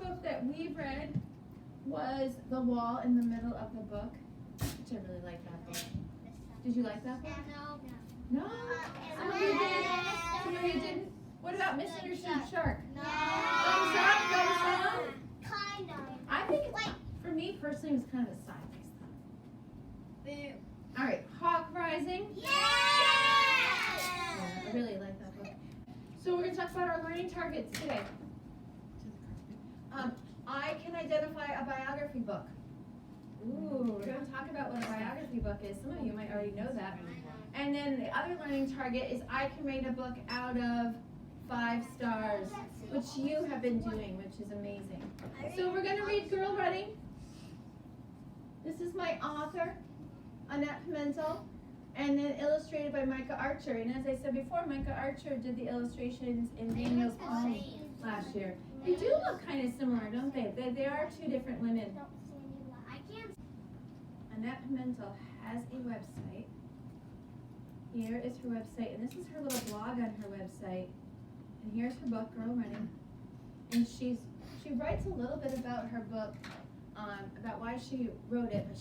book that we read was The Wall in the Middle of the Book, which I really like that book. Did you like that book? No. Some of you did. Some of you didn't. What about Misunderstood Shark? No. Thumbs up, thumbs down. Kind of. I think it's, for me personally, it was kind of a sci-fi stuff. Boo. All right, Hawk Rising. Yeah! I really like that book. So we're going to talk about our learning targets today. I can identify a biography book. Ooh, we're going to talk about what a biography book is. Some of you might already know that. And then the other learning target is I can rate a book out of 5 stars, which you have been doing, which is amazing. So we're going to read Girl Running. This is my author, Annette Pimentel, and then illustrated by Micah Archer. And as I said before, Micah Archer did the illustrations in Daniel's Palm last year. They do look kind of similar, don't they? They are 2 different women. Annette Pimentel has a website. Here is her website, and this is her little blog on her website. And here's her book, Girl Running. And she writes a little bit about her book, about why she wrote it, but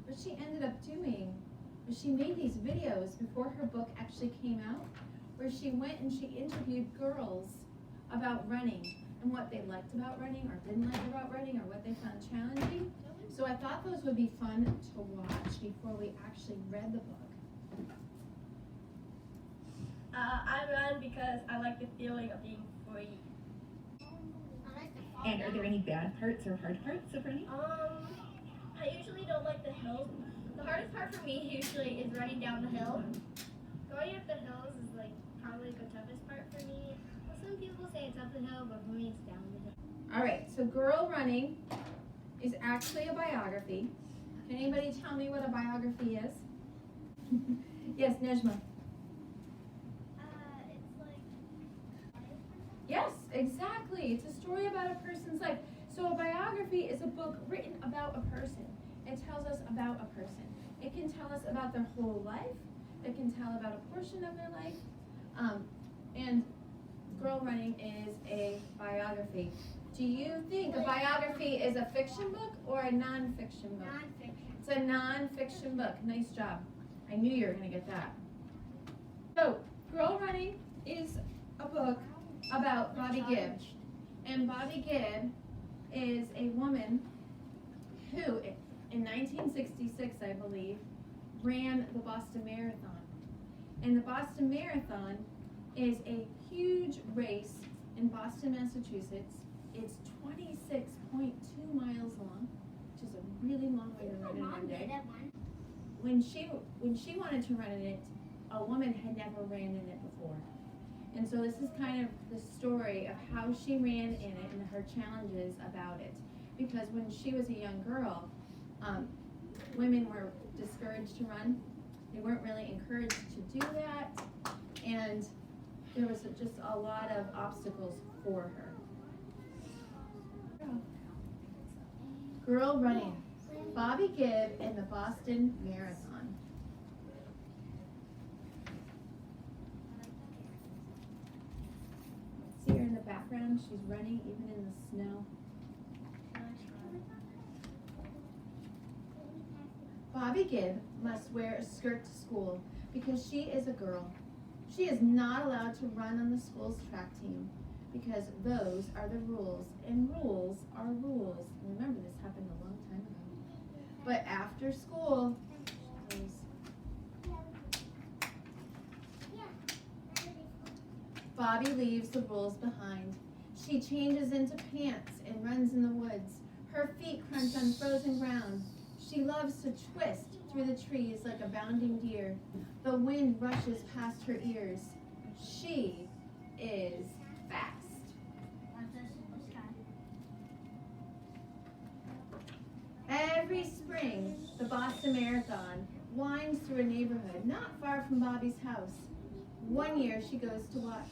what she ended up doing was she made these videos before her book actually came out, where she went and she interviewed girls about running and what they liked about running or didn't like about running or what they found challenging. So I thought those would be fun to watch before we actually read the book. I run because I like the feeling of being free. And are there any bad parts or hard parts of running? I usually don't like the hills. The hardest part for me usually is running down the hill. Going up the hills is like probably the toughest part for me. Well, some people say it's up the hill, but for me it's down the hill. All right, so Girl Running is actually a biography. Can anybody tell me what a biography is? Yes, Nejma. It's like... Yes, exactly. It's a story about a person's life. So a biography is a book written about a person. It tells us about a person. It can tell us about their whole life. It can tell about a portion of their life. And Girl Running is a biography. Do you think a biography is a fiction book or a non-fiction book? Non-fiction. It's a non-fiction book. Nice job. I knew you were going to get that. So, Girl Running is a book about Bobby Gibb. And Bobby Gibb is a woman who, in 1966, I believe, ran the Boston Marathon. And the Boston Marathon is a huge race in Boston, Massachusetts. It's 26.2 miles long, which is a really long way to run in one day. When she wanted to run in it, a woman had never ran in it before. And so this is kind of the story of how she ran in it and her challenges about it. Because when she was a young girl, women were discouraged to run. They weren't really encouraged to do that. And there was just a lot of obstacles for her. Girl Running, Bobby Gibb and the Boston Marathon. See her in the background, she's running even in the snow. Bobby Gibb must wear a skirt to school because she is a girl. She is not allowed to run on the school's track team because those are the rules, and rules are rules. Remember, this happened a long time ago. But after school, Bobby leaves the rules behind. She changes into pants and runs in the woods. Her feet crunch on frozen ground. She loves to twist through the trees like a bounding deer. The wind rushes past her ears. She is fast. Every spring, the Boston Marathon winds through a neighborhood not far from Bobby's house. One year she goes to watch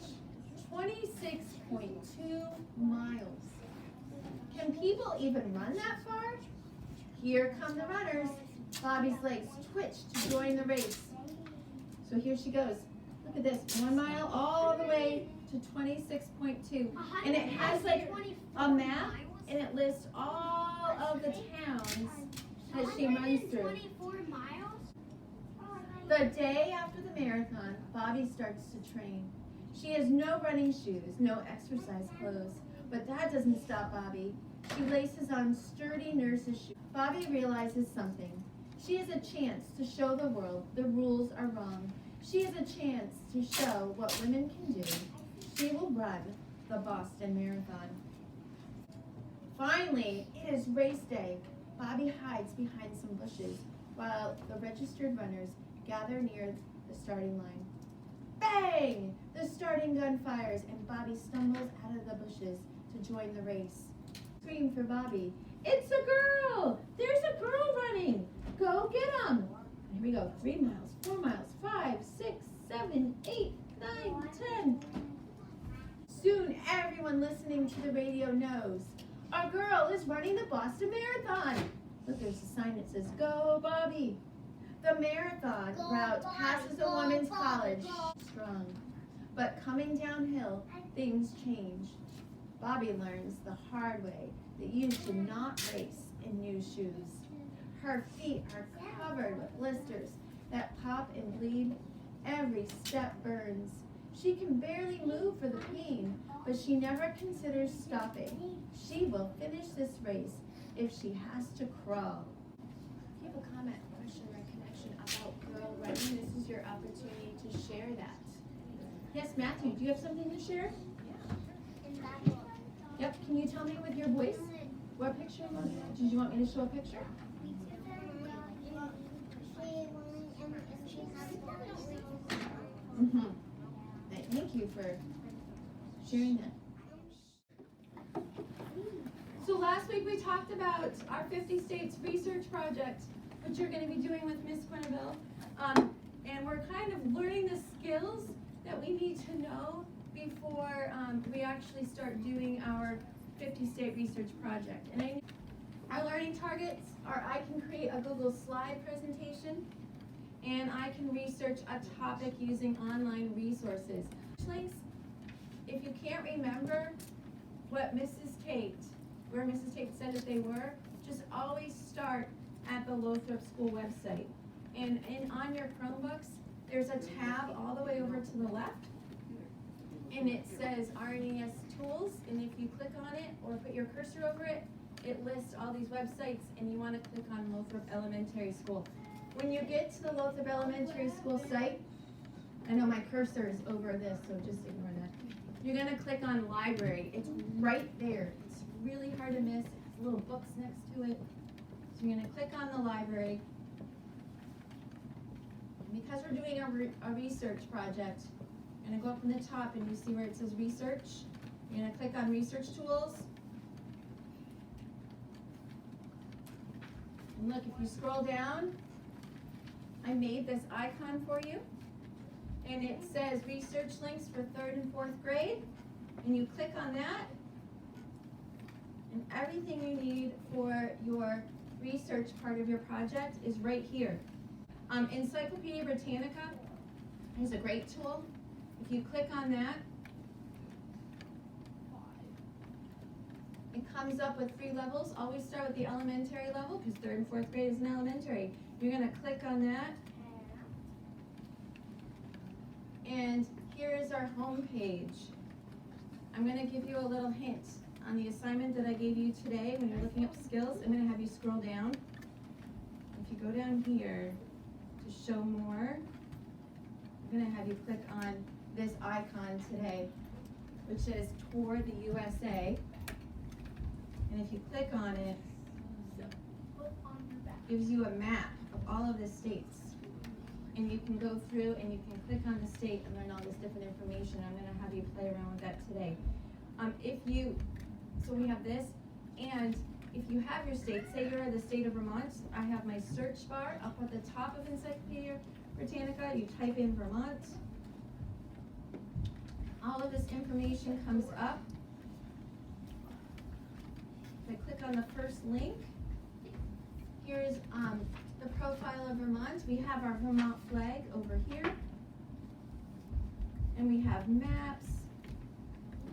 26.2 miles. Can people even run that far? Here come the runners. Bobby's legs twitch to join the race. So here she goes. Look at this, 1 mile all the way to 26.2. And it has like 24. a map, and it lists all of the towns that she runs through. 24 miles? The day after the marathon, Bobby starts to train. She has no running shoes, no exercise clothes, but that doesn't stop Bobby. She laces on sturdy nurse's shoes. Bobby realizes something. She has a chance to show the world the rules are wrong. She has a chance to show what women can do. She will run the Boston Marathon. Finally, it is race day. Bobby hides behind some bushes while the registered runners gather near the starting line. Bang! The starting gun fires and Bobby stumbles out of the bushes to join the race. Scream for Bobby. It's a girl! There's a girl running! Go get 'em! Here we go. 3 miles, 4 miles, 5, 6, 7, 8, 9, 10. Soon everyone listening to the radio knows. A girl is running the Boston Marathon. Look, there's a sign that says, Go Bobby. The marathon route passes a women's college. Strong. But coming downhill, things change. Bobby learns the hard way that you should not race in new shoes. Her feet are covered with blisters that pop and bleed. Every step burns. She can barely move for the pain, but she never considers stopping. She will finish this race if she has to crawl. If you have a comment, question, or connection about girl running, this is your opportunity to share that. Yes, Matthew, do you have something to share? Yep, can you tell me with your voice what picture you want? Did you want me to show a picture? Mm-hmm. Thank you for sharing that. So last week we talked about our 50 states research project, which you're going to be doing with Miss Quenneville. And we're kind of learning the skills that we need to know before we actually start doing our 50 state research project. And our learning targets are I can create a Google slide presentation, and I can research a topic using online resources. Links, if you can't remember what where Mrs. Tate said that they were, just always start at the Lothrop School website. And on your Chromebooks, there's a tab all the way over to the left, and it says RNES Tools, and if you click on it or put your cursor over it, it lists all these websites, and you want to click on Lothrop Elementary School. When you get to the Lothrop Elementary School site, I know my cursor is over this, so just ignore that. You're going to click on Library. It's right there. It's really hard to miss. It has little books next to it. So you're going to click on the library. And because we're doing a research project, I'm going to go up in the top and you see where it says Research. You're going to click on Research Tools. And look, if you scroll down, I made this icon for you. And it says research links for 3rd and 4th grade. And you click on that. And everything you need for your research part of your project is right here. Encyclopedia Britannica is a great tool. If you click on that, it comes up with 3 levels. Always start with the elementary level because 3rd and 4th grade is an elementary. You're going to click on that. And here is our home page. I'm going to give you a little hint on the assignment that I gave you today when you're looking up skills. I'm going to have you scroll down. If you go down here to show more, I'm going to have you click on this icon today, which says Tour the USA. And if you click on it, it gives you a map of all of the states. And you can go through and you can click on the state and learn all this different information. I'm going to have you play around with that today. So we have this, and if you have your state, say you're in the state of Vermont, I have my search bar up at the top of Encyclopedia Britannica. You type in Vermont. All of this information comes up. If I click on the first link, here's the profile of Vermont. We have our Vermont flag over here. And we have maps.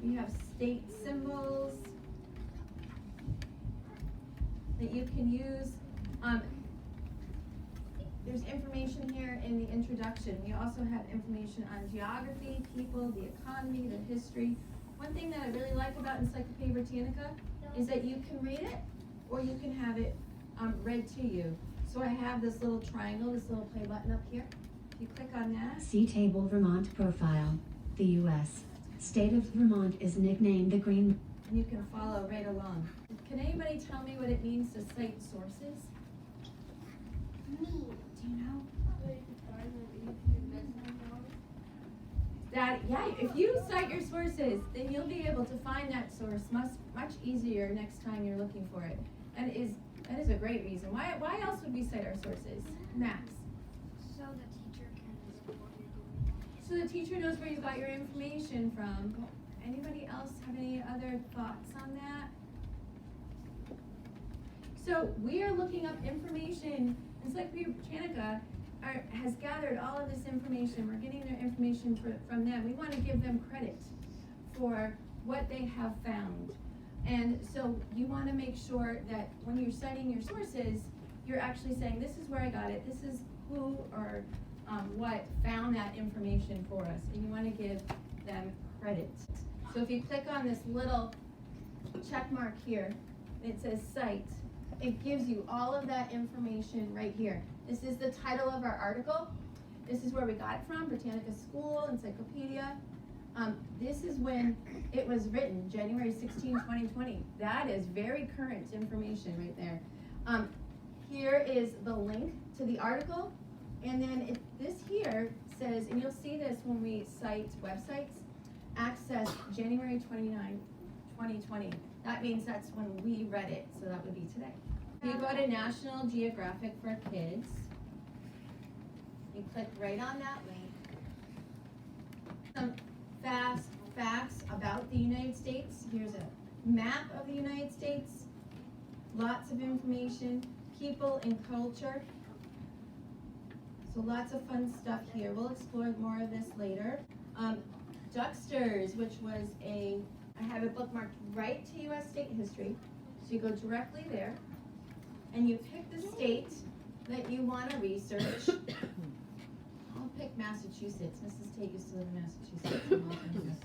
We have state symbols. that you can use. There's information here in the introduction. We also have information on geography, people, the economy, the history. One thing that I really like about Encyclopedia Britannica is that you can read it or you can have it read to you. So I have this little triangle, this little play button up here. If you click on that, See table Vermont profile. The U.S. state of Vermont is nicknamed the Green. and you can follow right along. Can anybody tell me what it means to cite sources? Me. Do you know? That, yeah, if you cite your sources, then you'll be able to find that source much easier next time you're looking for it. That is a great reason. Why else would we cite our sources? Max? So the teacher can. So the teacher knows where you got your information from. Anybody else have any other thoughts on that? So we are looking up information. Encyclopedia Britannica has gathered all of this information. We're getting their information from them. We want to give them credit for what they have found. And so you want to make sure that when you're citing your sources, you're actually saying, this is where I got it, this is who or what found that information for us, and you want to give them credit. So if you click on this little check mark here, and it says cite, it gives you all of that information right here. This is the title of our article. This is where we got it from, Britannica School Encyclopedia. This is when it was written, January 16, 2020. That is very current information right there. Here is the link to the article, and then this here says, and you'll see this when we cite websites, access January 29, 2020. That means that's when we read it, so that would be today. If you go to National Geographic for Kids, you click right on that link. Some fast facts about the United States. Here's a map of the United States. Lots of information, people and culture. So lots of fun stuff here. We'll explore more of this later. Ducksters, which was I have it bookmarked right to U.S. state history. So you go directly there, and you pick the state that you want to research. I'll pick Massachusetts. Mrs. Tate used to live in Massachusetts.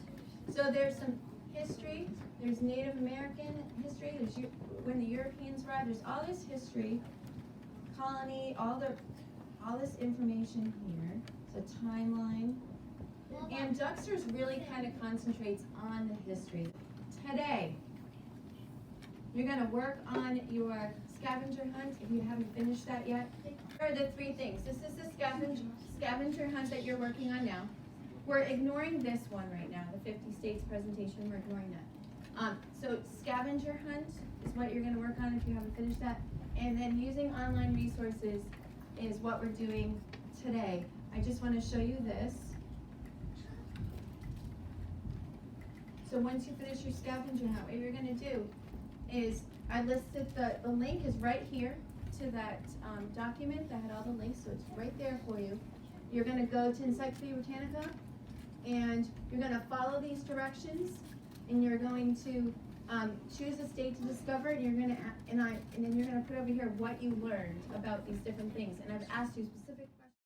So there's some history. There's Native American history. There's when the Europeans arrived. There's all this history, colony, all this information here. It's a timeline. And Ducksters really kind of concentrates on the history. Today, you're going to work on your scavenger hunt if you haven't finished that yet. Here are the three things. This is the scavenger hunt that you're working on now. We're ignoring this one right now, the 50 states presentation. We're ignoring that. So scavenger hunt is what you're going to work on if you haven't finished that. And then using online resources is what we're doing today. I just want to show you this. So once you finish your scavenger hunt, what you're going to do is, I listed the link is right here to that document that had all the links, so it's right there for you. You're going to go to Encyclopedia Britannica, and you're going to follow these directions, and you're going to choose a state to discover, and you're going to and then you're going to put over here what you learned about these different things. And I've asked you specifically